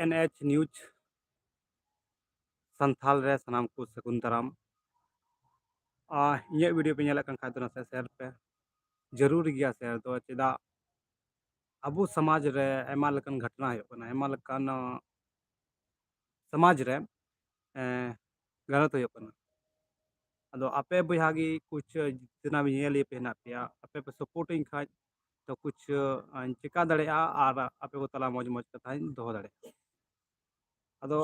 TNH news Santhal रे सनाम को सगुन दाराम इᱧᱟᱹᱜ वीडियो पे ñᱮᱞᱮᱫ ᱠᱟᱱ ᱠᱷᱟᱡ ᱫᱚ ᱱᱟᱥᱮ शेयर पे जरूर गया शेयर दो चेदा अबो समाज रे आयमा लेकन घटना हुयुग कना आयमा लेकन समाज रे गलत हुयुग कना अदो आपे बयहा गी कुछ जितना भी ñᱮᱞ पे हेना पेया आपे पे सपोर्टिंग खाज तो कुछ चिका दाड़ेया और आपे को तला मौज मौज कथा दोहो दाड़ेया अदो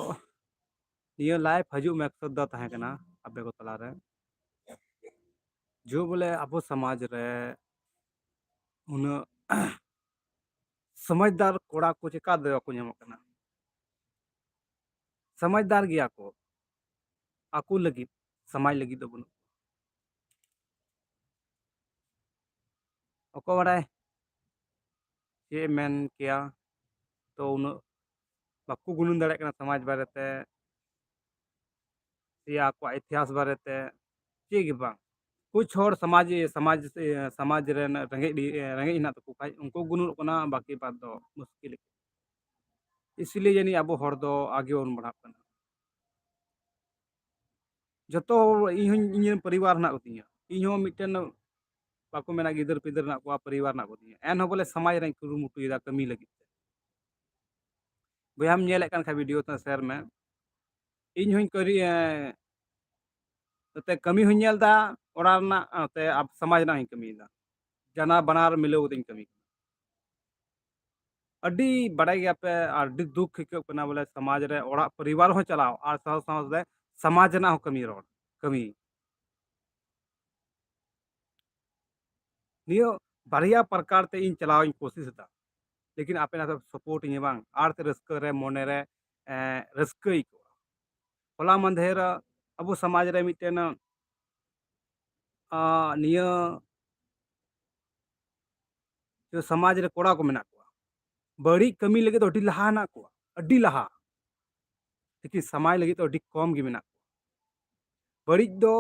निया लाइव हजु मकसद दा तहे कना आपे को तला रे जो बोले अबो समाज रे उना समझदार कोड़ा को चिका दे को ñamok कना समझदार गया को आकु लगी समाज लगी दो बनु अको बड़ाय चे मेन किया तो उन बाकु गुणन दाड़े कना समाज बारेते या को इतिहास बारेते चे गे बांग कुछ और समाज समाज समाज रे रंगे रंगे हिना तको खाय उनको गुणन कना बाकी बात दो मुश्किल इसलिए जानी अब हर दो आगे बन बढ़ा कना जतो इन परिवार ना होतिया इन मिटन बाको मेना गिदर पिदर ना को परिवार ना होतिया एन बोले समाज रे कुरुमुटु दा कमी लगी बयाम ñेले कान खा वीडियो तो शेयर में इन हुई करी ते कमी हुई ñेलदा ओड़ा ना ते अब समाज ना हुई कमी दा जना बनार मिलो दिन कमी अड्डी बड़ाई गया पे अड्डी दुख के कना बोले समाज रे ओड़ा परिवार हो चलाओ और साथ साथ दे समाज ना हो कमी रोड कमी नियो बारिया प्रकार ते इन चलाओ इन कोशिश दा लेकिन आपे ना सपोर्ट इन बांग आर्थ रस्क रे मोने रे रस्कई को होला मंधेर अबो समाज रे मिटेन नियो जो समाज रे कोड़ा को मेना को बड़ी कमी लगे तो अड्डी लहा ना को अड्डी लहा लेकिन समाज लगे तो अड्डी कम गे मेना बड़ी दो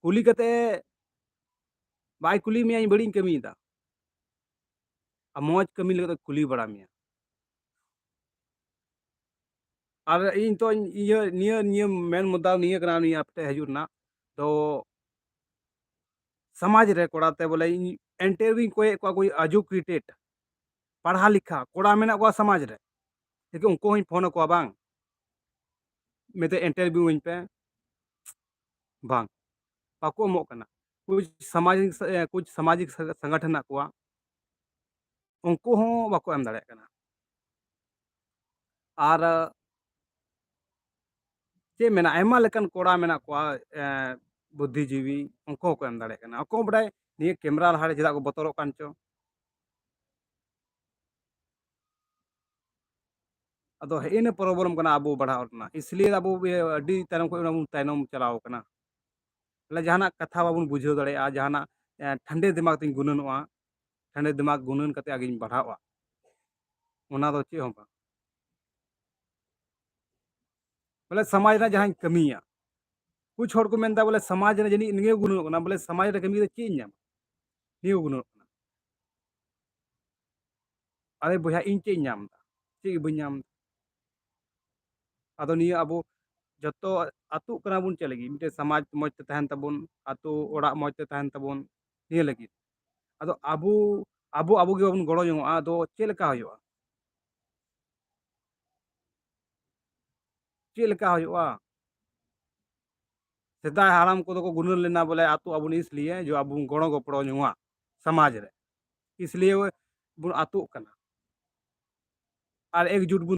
कुली कते बाय कुली में बड़ी कमी दा मौज कमी लगे तो कुली बड़ा मिया और इन तो निया मेन मुद्दा निया कना निया आपटे हजुर ना तो समाज रे कोड़ाते बोले इंटरव्यू कोई एजुकेटेड पढ़ा लिखा कोड़ा मेना को समाज रे लेकिन उनको ही फोन को बांग मेते इंटरव्यू इन पे बांग बाको मो कना कुछ सामाजिक संगठन को उनको हो बाको एम दाड़े कना और चे मेना आयमा लेकन कोड़ा मेना को बुद्धिजीवी उनको को एम दाड़े कना अको बड़ाय निये कैमरा लहारे चेदा को बतरो कान चो अदो हेने प्रॉब्लम कना अबो बढ़ा और इसलिए अबो अड्डी तायनम को तायनम चलाव कना बोले जहाना कथा बाबुन बुझाव दाड़ेया जहाना ठंडे दिमाग तिन गुननोआ ठंडे दिमाग गुनन कते आगिन बढ़ावा ओना दो चे हों बोले समाज रे जहां कमिया कुछ हर को मेनदा बोले समाज रे जनी निगे गुनन कना बोले समाज रे कमी दो चे ñam निगे गुनन कना अरे बोया इन चे ñam दा चे बन ñam अदो निया अबो जतो आतु कना बुन चे लगी मिटे समाज मौज ते तहन तबुन आतु ओड़ा मौज ते तहन तबुन निया लगी अदो अबो अबो अबो गे बाबुन गड़ो जोंगा अदो चे लेका हुयुआ चे लेका हुयुआ सेदाय हाराम को तो गुनन लेना बोले आतु अबुन इसलिए जो अबुन गड़ो गपड़ो जोंगा समाज रे इसलिए बुन आतु कना और एकजुट बुन